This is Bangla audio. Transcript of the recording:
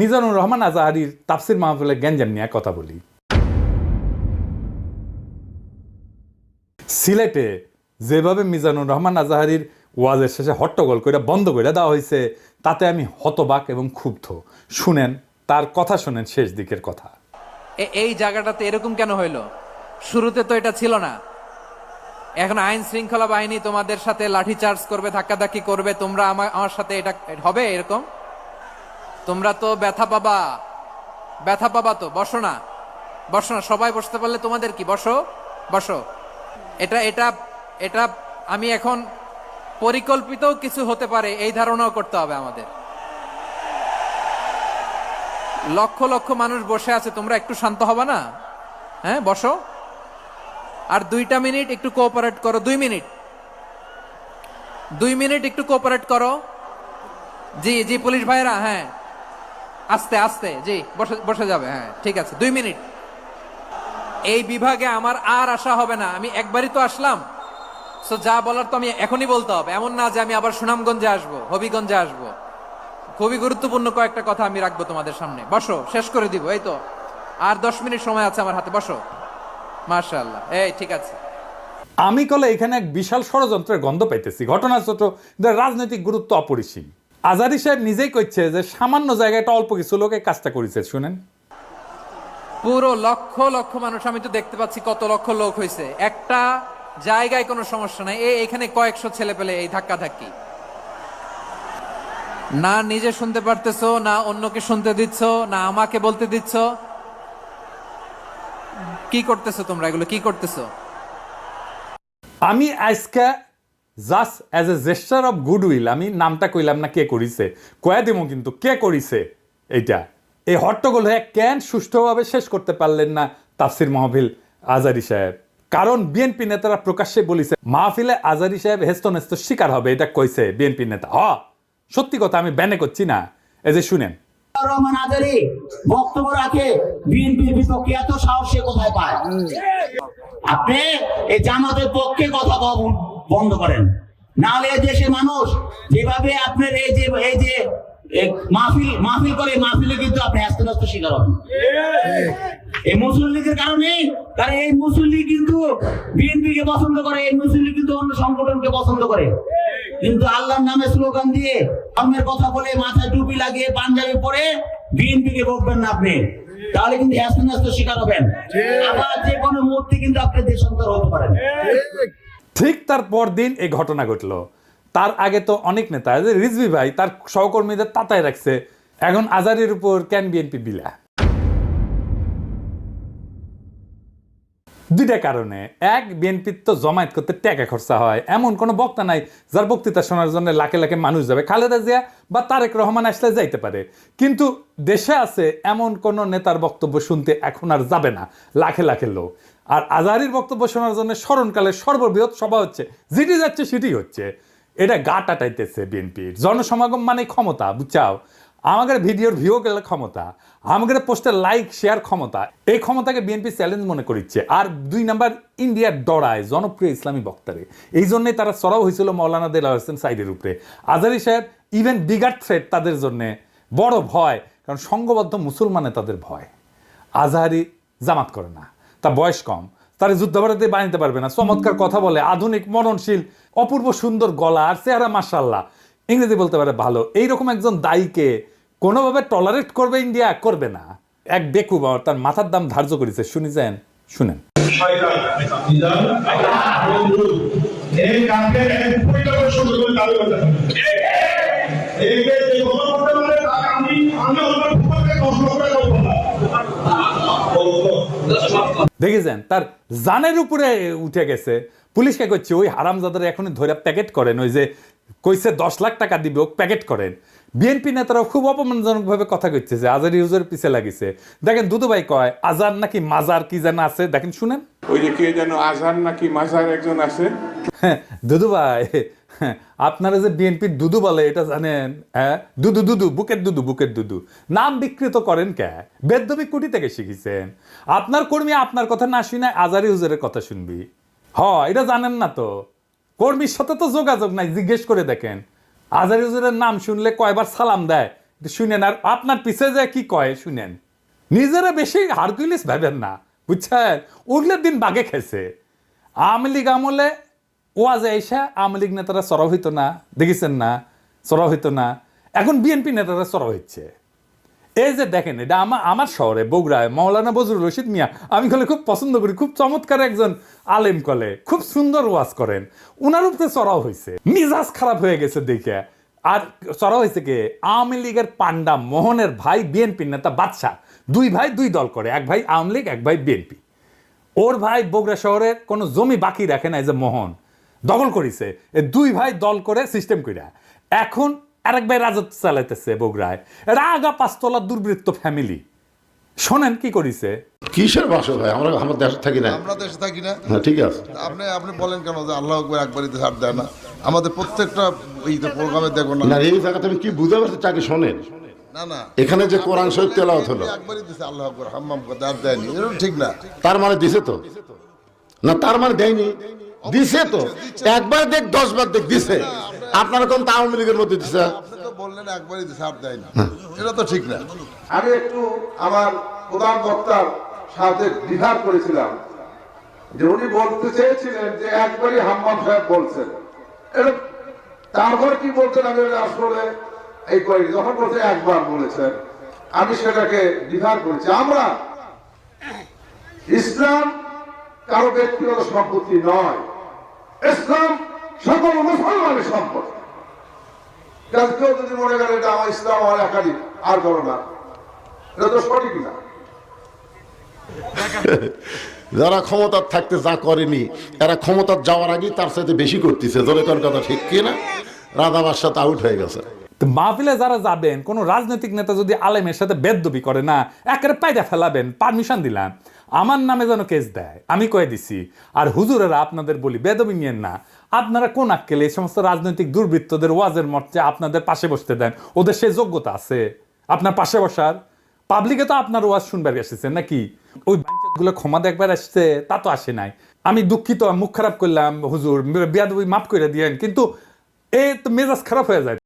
মিজানুর রহমান আজাহারির তাফসির মাহফিলে গ্যাঞ্জাম নিয়ে কথা বলি। সিলেটে যেভাবে মিজানুর রহমান আজাহারির ওয়াজের শেষে হট্টগোল করে বন্ধ করে দেওয়া হয়েছে, তাতে আমি হতবাক এবং ক্ষুব্ধ। শুনেন তার কথা, শুনেন শেষ দিকের কথা। এই জায়গাটাতে এরকম কেন হইলো? শুরুতে তো এটা ছিল না। এখন আইন শৃঙ্খলা বাহিনী তোমাদের সাথে লাঠি চার্জ করবে, ধাক্কাধাক্কি করবে, তোমরা আমার সাথে এটা হবে এরকম? তোমরা তো ব্যথা পাবা তো। বসো না, সবাই বসতে পারলে তোমাদের কি? বসো। এটা আমি এখন পরিকল্পিত কিছু হতে পারে এই ধারণাও করতে হবে আমাদের। লক্ষ লক্ষ মানুষ বসে আছে, তোমরা একটু শান্ত হবে না? হ্যাঁ, বসো। আর 2 মিনিট একটু কোঅপারেট করো। 2 মিনিট একটু কোঅপারেট করো। জি পুলিশ ভাইরা, হ্যাঁ আস্তে আস্তে, জি বসে যাবে। হ্যাঁ ঠিক আছে, 2 মিনিট। এই বিভাগে আমার আর আসা হবে না, আমি একবারই তো আসলাম। সো যা বলার তো আমি এখনই বলতে হবে, এমন না যে আমি আবার সুনামগঞ্জে আসবো, হবিগঞ্জে আসবো। খুবই গুরুত্বপূর্ণ কয়েকটা কথা আমি রাখবো তোমাদের সামনে। বসো, শেষ করে দিব। এই তো আর 10 মিনিট সময় আছে আমার হাতে। বসো। মাশাআল্লাহ, এই ঠিক আছে। আমি কলে এখানে এক বিশাল ষড়যন্ত্রের গন্ধ পাইতেছি। ঘটনা ছোট, রাজনৈতিক গুরুত্ব অপরিসীম। আজারি সাহেব নিজেই কইছে যে সামান্য জায়গাটা অল্প কিছু লোকে কাজটা করেছে। শুনেন, পুরো লক্ষ লক্ষ মানুষ, আমি তো দেখতে পাচ্ছি কত লক্ষ লোক হয়েছে। একটা জায়গায় কোনো সমস্যা নাই। এখানে কয়েকশো ছেলে পেলে এই ধাক্কা ধাক্কি, না নিজে শুনতে পারতেছো, না অন্যকে শুনতে দিচ্ছ, না আমাকে বলতে দিচ্ছ। কি করতেছো তোমরা? এগুলো কি করতেছো? আমি আজকে just as a gesture of goodwill, আমি নামটা কইলাম না কে করিছে, কয়া দিব কিন্তু কে করিছে এইটা। এই হট্টগোল হয়ে কেন সুষ্ঠুভাবে শেষ করতে পারলেন না তাফসির মাহফিল আজারি সাহেব? কারণ বিএনপি নেতারা প্রকাশ্যে বলিছে মাহফিলে আজারি সাহেব হেস্তনেস্ত শিকার হবে, এটা কইছে বিএনপি নেতা। সত্যি কথা, আমি ব্যানে করছি না। এই যে শুনেন, রহমান আজারি বক্তব্য রাখে বিএনপির বিপক্ষে, এত সাহস সে কোথায় পায়? আপনি এই জামাতের পক্ষে কথা বন্ধ করেন, নাহলে দেশের মানুষ যেভাবে আপনার এই যে মাহফিল করে, মাহফিলে কিন্তু আপনি হ্যাস্ত শিকার হবেন এই মুসলিম লীগের কারণে। কারণ এই মুসলিম লীগ কিন্তু বিএনপিকে পছন্দ করে, এই মুসলিম লীগ কিন্তু অন্য সংগঠনকে পছন্দ করে। কিন্তু আল্লাহর নামে স্লোগান দিয়ে, ধর্মের কথা বলে, মাথায় টুপি লাগিয়ে, পাঞ্জাবি পরে বিএনপিকে বলবেন না আপনি, তাহলে কিন্তু হ্যাস্ত শিকার হবেন। আবার যে কোনো মুহূর্তে কিন্তু আপনি দেশান্তর হতে পারেন। ঠিক তার পরদিন এই ঘটনা ঘটলো। তার আগে তো অনেক নেতা, রিজভী ভাই তার সহকর্মীদের তাতায় রাখছে। এখন আজারির উপর কেন বিএনপি বিলা? দুইটা কারণে। এক, বিএনপির তো জমায়েত করতে টাকা খরচা হয়, এমন কোনো বক্তা নাই যার বক্তৃতা শোনার জন্য লাখে লাখে মানুষ যাবে। খালেদা জিয়া বা তারেক রহমান আসলে যাইতে পারে, কিন্তু দেশে আছে এমন কোন নেতার বক্তব্য শুনতে এখন আর যাবে না লাখে লাখে লোক। আর আজহারীর বক্তব্য শোনার জন্য স্মরণকালের সর্ববৃহৎ সভা হচ্ছে, যেটি যাচ্ছে সেটি হচ্ছে। এটা গা টাটাইতেছে বিএনপির। জনসমাগম মানে ক্ষমতা, বুঝছাও? আমাদের ভিডিওর ভিউ গেলে ক্ষমতা, আমাদের পোস্টের লাইক শেয়ার ক্ষমতা, এই ক্ষমতাকে বিএনপি চ্যালেঞ্জ মনে করছে। আর 2 নাম্বার, ইন্ডিয়ার ডরায় জনপ্রিয় ইসলামী বক্তারে। এই জন্যই তারা চড়াও হয়েছিল মৌলানা দেলাওয়ার হোসেন সাইদের উপরে। আজহারী সাহেব ইভেন বিগার থ্রেট তাদের জন্য বড় ভয়, কারণ সংঘবদ্ধ মুসলমানে তাদের ভয়। আজহারী জামাত করে না, তার বয়স কম, তার যুদ্ধাপরাধী বানাইতে পারবে না। চমৎকার কথা বলে, আধুনিক, মননশীল, অপূর্ব সুন্দর গলা আর চেহারা, মাশাআল্লাহ, ইংরেজি বলতে পারে ভালো। এইরকম একজন দায়ীকে কোনোভাবে টলারেট করবে ইন্ডিয়া? করবে না। এক বেকুব তার মাথার দাম ধার্য করেছে। শুনেছেন? শুনেন, দেখেছেন তার জানের উপরে উঠে গেছে। পুলিশকে কইছে ওই হারামজাদার এখনই ধরে প্যাকেট করেন, ওই যে কইছে 10 লাখ টাকা দিবে, ও প্যাকেট করেন। বিএনপি নেতারাও খুব অপমানজনক ভাবে কথা কইছে যে আজারি হুজুর পিছে লাগিছে। দেখেন দুদু ভাই কয় আজার নাকি মাজার কি যেন আছে, দেখেন শুনেন। ওই যে কে যেন আজার নাকি মাজার একজন আছে। দুদু ভাই, আপনারা যে বিএনপির দুদু বলে এটা জানেন? হ্যাঁ, দুদু বুকের দুদু নাম বিকৃত করেন কে? বেদবি কুটি থেকে শিখেছেন? আপনার কর্মী আপনার কথা না শুনে আজারি হুজুরের কথা শুনবি? এটা জানেন না তো? কর্মীর সাথে তো যোগাযোগ নাই, জিজ্ঞেস করে দেখেন। আজহারী হুজুরের নাম শুনলে কয়বার সালাম দেয় একটু শুনেন আর আপনার পিছে যে কি কয় শুনেন। নিজেরা বেশি হারকুলিস ভাবেন না, বুঝছেন? ওগুলোর দিন বাগে খেয়েছে। আওয়ামী লীগ আমলে ওয়াজে এসে আওয়ামী লীগ নেতারা চড়াও হইতো না, দেখেছেন না? চড়াও হইতো না। এখন বিএনপি নেতারা চড়াও হচ্ছে। এই যে দেখেন, এটা আমার শহরে বগুড়ায় মাওলানা বজরুল রশিদ মিয়া, আমি কলে খুব পছন্দ করি, খুব চমৎকার একজন আলেম, কলে খুব সুন্দর ওয়াজ করেন, উনার উপরে চড়াও হয়েছে, মিজাজ খারাপ হয়ে গেছে দেখে। আর চড়াও হয়েছে কে? আওয়ামী লীগের পান্ডা মোহনের ভাই বিএনপি নেতা বাদশা, দুই ভাই দুই দল করে, এক ভাই আওয়ামী লীগ এক ভাই বিএনপি। ওর ভাই বগুড়া শহরের কোনো জমি বাকি রাখে না, এই যে মোহন দখল করেছে, এ দুই ভাই দল করে সিস্টেম কইরা এখন আরেক ভাই রাজত্ব চালাইতেছে বগুড়ায়। এটা আগা পাঁচতলা দুর্বৃত্ত ফ্যামিলি। শোনেন কি করিছে। কিসের বাসো ভাই, আমরা আমার দেশে থাকি না। আমরা দেশে থাকি না। হ্যাঁ ঠিক আছে। আপনি বলেন কেন যে আল্লাহ আকবার একবারই তো ছাড় দেয় না? আমাদের প্রত্যেকটা এই প্রোগ্রামে দেখো না। না এই জায়গাতে আমি কি বুঝতে পারছি চাকে শোনেন, না না, এখানে যে কোরআন শরীফ তেলাওয়াত হলো একবারই দিছে আল্লাহ আকবার, হাম্মাম করে আর দেয়নি, এটা ঠিক না। তার মানে দিছে তো না, তার মানে দেয়নি, দিছে তো। একবার দেখ 10 বার দেখ দিছে। আপনারা কোন আওয়ামী লীগের মধ্যে দিছে? আপনি তো বললেন একবারই দিছে আর দেয়নি, এটা তো ঠিক না। আমি একটু আমার প্রধান বক্তার সাথে দ্বিধার করেছিলাম যে উনি বলতে চেয়েছিলেন যে একবারই হাম্মাম সাহেব বলছেন, এটা তারপর কি বলছেন আমি এটা আসলে এই করি, যখন বলছে একবার বলেছেন আমি সেটাকে দ্বিধার করেছি। আমরা ইসলাম কারো ব্যক্তিগত সম্পত্তি নয়, ইসলাম সকল মুসলমানের সম্পত্তি। কেউ যদি মনে করে এটা আমার ইসলাম আমার একাধিক আর করো না, এটা তো সঠিক না। যারা ক্ষমতার থাকতে যা করেনি, এরা ক্ষমতার যাওয়ার আগেই তার সাথে বেশি করতেছে। জোরে কোন কথা ঠিক কি না? রাধা বাদশাহ তো আউট হয়ে গেছে। তো মাহফিলে যারা যাবেন, কোন রাজনৈতিক নেতা যদি আলেমের সাথে বেদবি করে না, একেবারে পায়দা ফেলাবেন, পারমিশন দিলাম, আমার নামে যেন কেস দেয়, আমি কয়ে দিছি। আর হুজুরেরা আপনাদের বলি, বেদবি নিয়েন না। আপনারা কোন আক্কেলে এই সমস্ত রাজনৈতিক দুর্বৃত্তদের ওয়াজের মঞ্চে আপনাদের পাশে বসতে দেন? ওদের সেই যোগ্যতা আছে আপনার পাশে বসার? পাবলিকে তো আপনার ওয়াজ শুনবার এসেছেন নাকি? ওই গুলো ক্ষমা দেখবার আসছে, তা তো আসে নাই। আমি দুঃখিত, মুখ খারাপ করলাম হুজুর, বেয়াদবি মাফ করে দিয়েন, কিন্তু এ তো মেজাজ খারাপ হয়ে যায়।